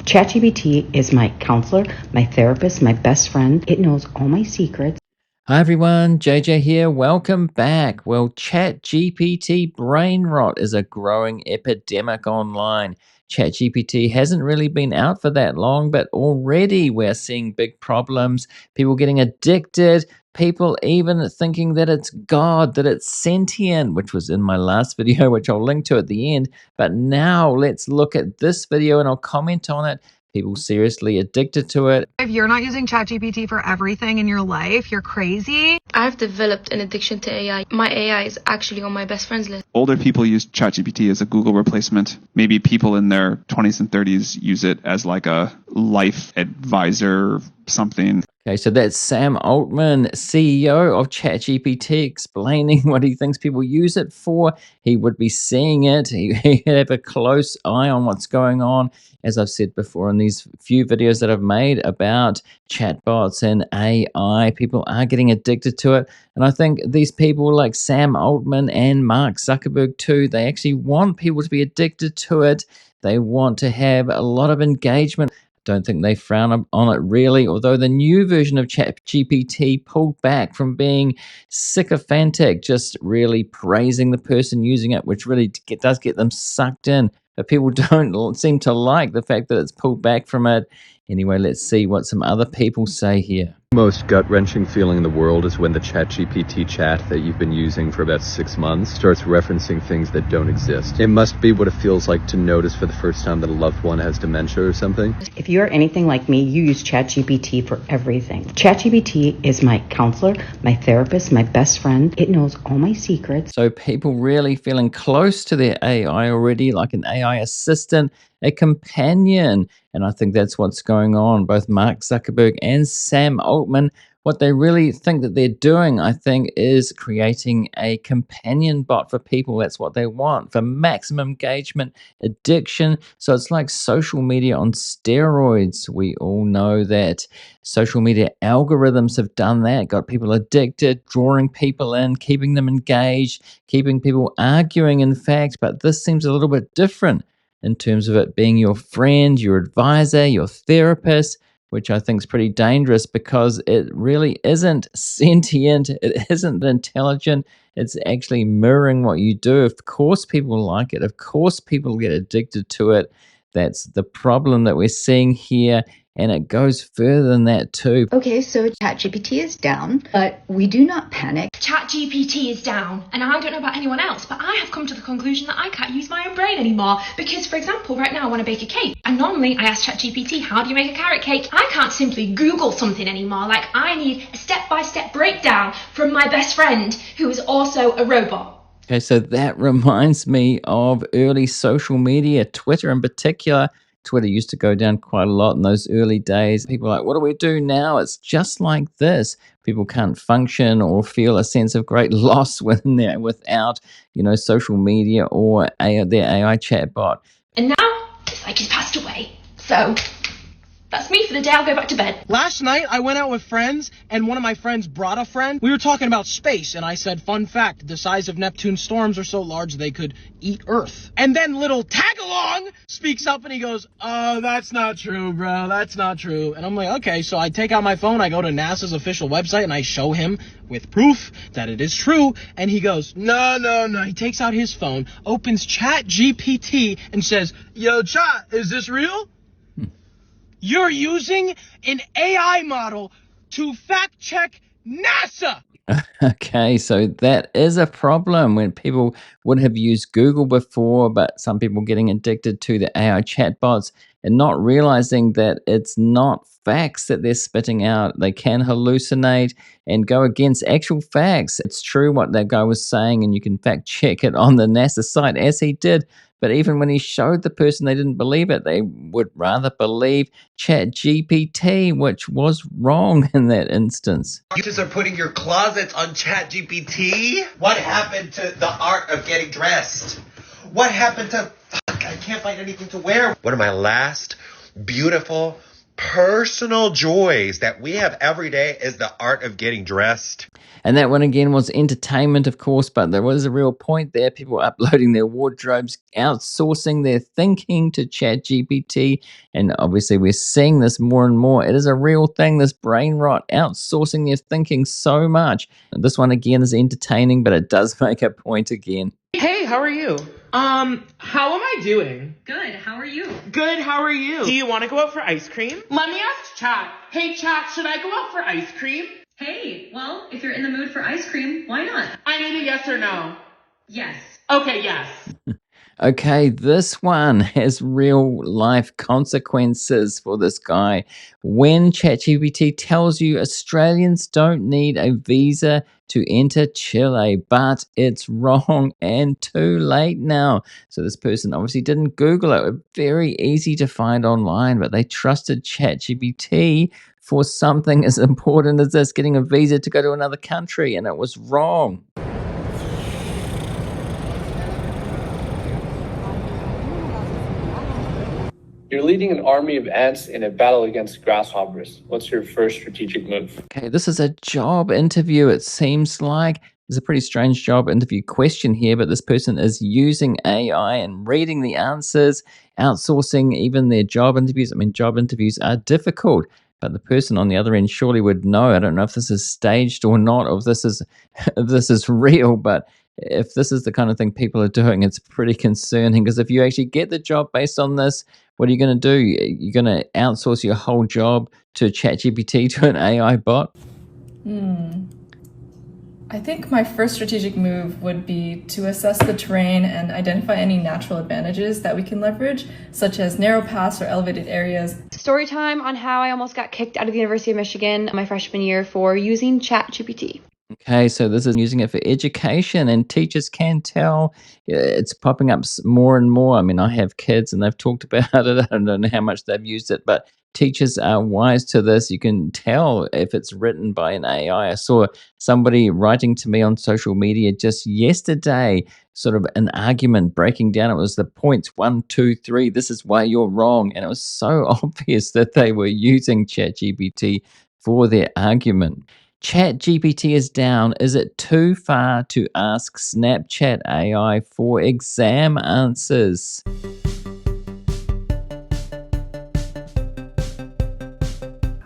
ChatGPT is my counselor, my therapist, my best friend. It knows all my secrets. Hi everyone, JJ here. Welcome back. Well, ChatGPT brain rot is a growing epidemic online. ChatGPT hasn't really been out for that long, but already we're seeing big problems. People getting addicted, people even thinking that it's God, that it's sentient, which was in my last video, which I'll link to at the end. But now let's look at this video and I'll comment on it. People seriously addicted to it. If you're not using ChatGPT for everything in your life, you're crazy. I've developed an addiction to AI. My AI is actually on my best friends list. Older people use ChatGPT as a Google replacement. Maybe people in their 20s and 30s use it as like a life advisor, something. Okay, so that's Sam Altman, CEO of ChatGPT, explaining what he thinks people use it for. He would be seeing it. He'd have a close eye on what's going on. As I've said before in these few videos that I've made about chatbots and AI, people are getting addicted to it. And I think these people like Sam Altman and Mark Zuckerberg too, they actually want people to be addicted to it. They want to have a lot of engagement. Don't think they frown on it really, although the new version of ChatGPT pulled back from being sycophantic, just really praising the person using it, which really does get them sucked in. But people don't seem to like the fact that it's pulled back from it. Anyway, let's see what some other people say here. Most gut-wrenching feeling in the world is when the ChatGPT chat that you've been using for about 6 months starts referencing things that don't exist. It must be what it feels like to notice for the first time that a loved one has dementia or something. If you're anything like me, you use ChatGPT for everything. ChatGPT is my counselor, my therapist, my best friend. It knows all my secrets. So people really feeling close to their AI already, like an AI assistant, a companion. And I think that's what's going on. Both Mark Zuckerberg and Sam Altman, what they really think that they're doing, I think, is creating a companion bot for people. That's what they want, for maximum engagement, addiction. So it's like social media on steroids. We all know that social media algorithms have done that, got people addicted, drawing people in, keeping them engaged, keeping people arguing, in fact. But this seems a little bit different in terms of it being your friend, your advisor, your therapist, which I think is pretty dangerous because it really isn't sentient, it isn't intelligent, it's actually mirroring what you do. Of course people like it, of course people get addicted to it. That's the problem that we're seeing here, and it goes further than that too. Okay, so ChatGPT is down, but we do not panic. ChatGPT is down, and I don't know about anyone else, but I have come to the conclusion that I can't use my own brain anymore. Because, for example, right now I want to bake a cake, and normally I ask ChatGPT, how do you make a carrot cake? I can't simply Google something anymore. Like, I need a step-by-step breakdown from my best friend, who is also a robot. Okay, so that reminds me of early social media, Twitter in particular. Twitter used to go down quite a lot in those early days. People are like, what do we do now? It's just like this. People can't function or feel a sense of great loss when they're without, social media or their AI chatbot. And now, it's like he's passed away. So, that's me for the day. I'll go back to bed. Last night, I went out with friends, and one of my friends brought a friend. We were talking about space, and I said, fun fact, the size of Neptune's storms are so large they could eat Earth. And then little Tagalong speaks up, and he goes, oh, that's not true, bro. That's not true. And I'm like, okay. So I take out my phone, I go to NASA's official website, and I show him with proof that it is true. And he goes, no. He takes out his phone, opens ChatGPT, and says, yo, Chat, is this real? You're using an AI model to fact check NASA. Okay, so that is a problem when people would have used Google before, but some people getting addicted to the AI chatbots and not realizing that it's not facts that they're spitting out. They can hallucinate and go against actual facts. It's true what that guy was saying, and you can fact check it on the NASA site, as he did. But even when he showed the person, they didn't believe it. They would rather believe ChatGPT, which was wrong in that instance. You just are putting your closets on ChatGPT? What happened to the art of getting dressed? What happened to, I can't find anything to wear. One of my last beautiful personal joys that we have every day is the art of getting dressed. And that one again was entertainment, of course, but there was a real point there. People uploading their wardrobes, outsourcing their thinking to ChatGPT. And obviously, we're seeing this more and more. It is a real thing, this brain rot, outsourcing their thinking so much. And this one again is entertaining, but it does make a point again. Hey, how are you? How am I doing? Good, how are you? Good, how are you? Do you want to go out for ice cream? Let me ask Chat. Hey, Chat, should I go out for ice cream? Hey, well, if you're in the mood for ice cream, why not? I need a yes or no. Yes. Okay, yes. Okay, this one has real life consequences for this guy. When ChatGPT tells you Australians don't need a visa to enter Chile, but it's wrong and too late now. So this person obviously didn't Google it. Very easy to find online, but they trusted ChatGPT for something as important as this, getting a visa to go to another country, and it was wrong. You're leading an army of ants in a battle against grasshoppers. What's your first strategic move? Okay, this is a job interview, it seems like. There's a pretty strange job interview question here, but this person is using AI and reading the answers, outsourcing even their job interviews. I mean, job interviews are difficult, but the person on the other end surely would know. I don't know if this is staged or not, or if this is real, but if this is the kind of thing people are doing, it's pretty concerning, because if you actually get the job based on this, what are you going to do? You're going to outsource your whole job to ChatGPT, to an AI bot? I think my first strategic move would be to assess the terrain and identify any natural advantages that we can leverage, such as narrow paths or elevated areas. Story time on how I almost got kicked out of the University of Michigan my freshman year for using ChatGPT. Okay, so this is using it for education, and teachers can tell it's popping up more and more. I mean, I have kids and they've talked about it. I don't know how much they've used it, but teachers are wise to this. You can tell if it's written by an AI. I saw somebody writing to me on social media just yesterday, sort of an argument breaking down. It was the points 1, 2, 3. This is why you're wrong. And it was so obvious that they were using ChatGPT for their argument. ChatGPT is down. Is it too far to ask Snapchat AI for exam answers?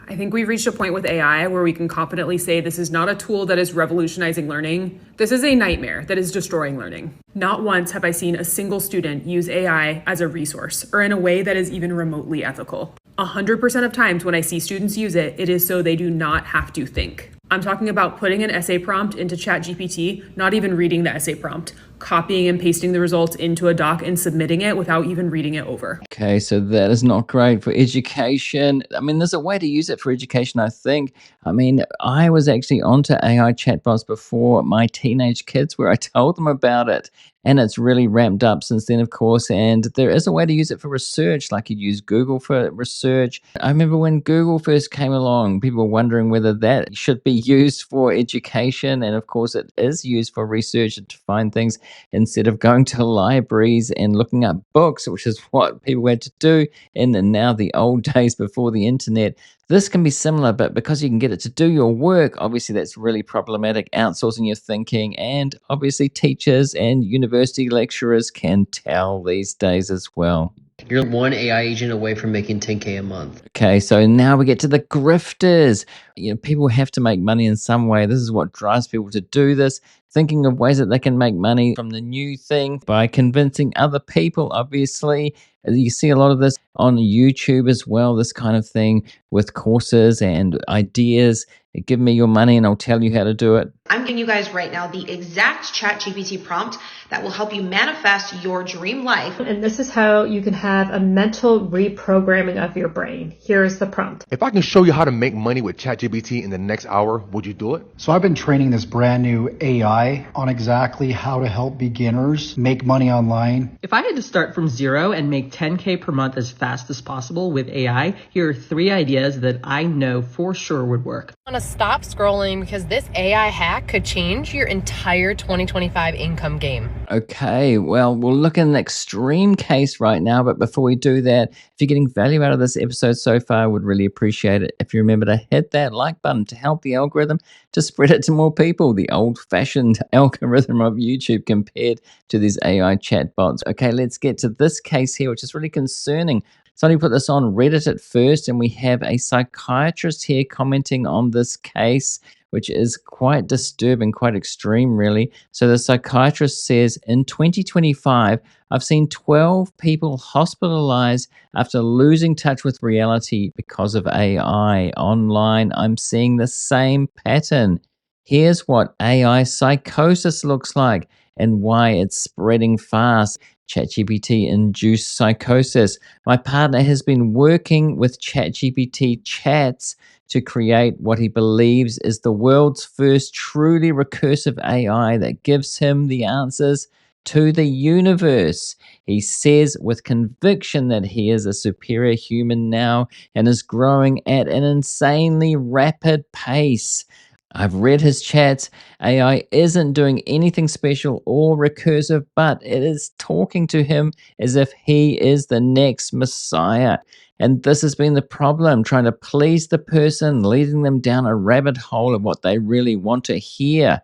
I think we've reached a point with AI where we can confidently say this is not a tool that is revolutionizing learning. This is a nightmare that is destroying learning. Not once have I seen a single student use AI as a resource or in a way that is even remotely ethical. 100% of times when I see students use it, it is so they do not have to think. I'm talking about putting an essay prompt into ChatGPT, not even reading the essay prompt, copying and pasting the results into a doc and submitting it without even reading it over. Okay, so that is not great for education. I mean, there's a way to use it for education, I think. I mean, I was actually onto AI chatbots before my teenage kids, where I told them about it. And it's really ramped up since then, of course. And there is a way to use it for research, like you use Google for research. I remember when Google first came along, people were wondering whether that should be used for education. And of course, it is used for research to find things instead of going to libraries and looking up books, which is what people had to do in now the old days before the internet. This can be similar, but because you can get it to do your work, obviously that's really problematic, outsourcing your thinking, and obviously teachers and university lecturers can tell these days as well. You're one AI agent away from making $10K a month. Okay, so now we get to the grifters. You know, people have to make money in some way. This is what drives people to do this, thinking of ways that they can make money from the new thing by convincing other people, obviously. You see a lot of this on YouTube as well, this kind of thing with courses and ideas. Give me your money and I'll tell you how to do it. I'm giving you guys right now the exact ChatGPT prompt that will help you manifest your dream life. And this is how you can have a mental reprogramming of your brain. Here is the prompt. If I can show you how to make money with ChatGPT in the next hour, would you do it? So I've been training this brand new AI on exactly how to help beginners make money online. If I had to start from zero and make make 10K per month as fast as possible with AI, here are 3 ideas that I know for sure would work. I want to stop scrolling because this AI hack could change your entire 2025 income game. Okay, well, we'll look at an extreme case right now, but before we do that, if you're getting value out of this episode so far, I would really appreciate it if you remember to hit that like button to help the algorithm to spread it to more people, the old-fashioned algorithm of YouTube compared to these AI chatbots. Okay, let's get to this case here, which is really concerning. Somebody put this on Reddit at first, and we have a psychiatrist here commenting on this case, which is quite disturbing, quite extreme, really. So the psychiatrist says, in 2025, I've seen 12 people hospitalized after losing touch with reality because of AI. Online, I'm seeing the same pattern. Here's what AI psychosis looks like and why it's spreading fast. ChatGPT induced psychosis. My partner has been working with ChatGPT chats to create what he believes is the world's first truly recursive AI that gives him the answers to the universe. He says with conviction that he is a superior human now and is growing at an insanely rapid pace. I've read his chats. AI isn't doing anything special or recursive, but it is talking to him as if he is the next Messiah. And this has been the problem, trying to please the person, leading them down a rabbit hole of what they really want to hear.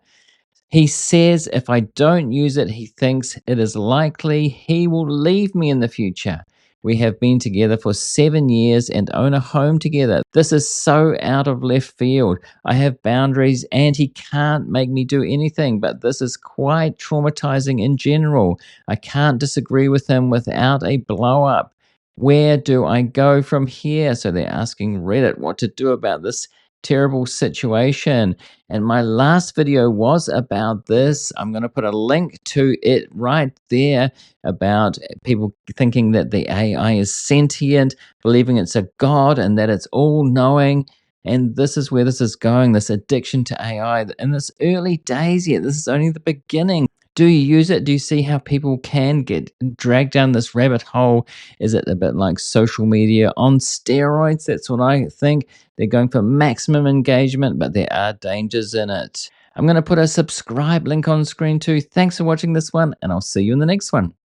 He says if I don't use it, he thinks it is likely he will leave me in the future. We have been together for 7 years and own a home together. This is so out of left field. I have boundaries and he can't make me do anything, but this is quite traumatizing in general. I can't disagree with him without a blow up. Where do I go from here? So they're asking Reddit what to do about this terrible situation. And my last video was about this. I'm going to put a link to it right there about people thinking that the AI is sentient, believing it's a god and that it's all knowing. And this is where this is going, this addiction to AI. In this early days yet, this is only the beginning. Do you use it? Do you see how people can get dragged down this rabbit hole? Is it a bit like social media on steroids? That's what I think. They're going for maximum engagement, but there are dangers in it. I'm going to put a subscribe link on screen too. Thanks for watching this one, and I'll see you in the next one.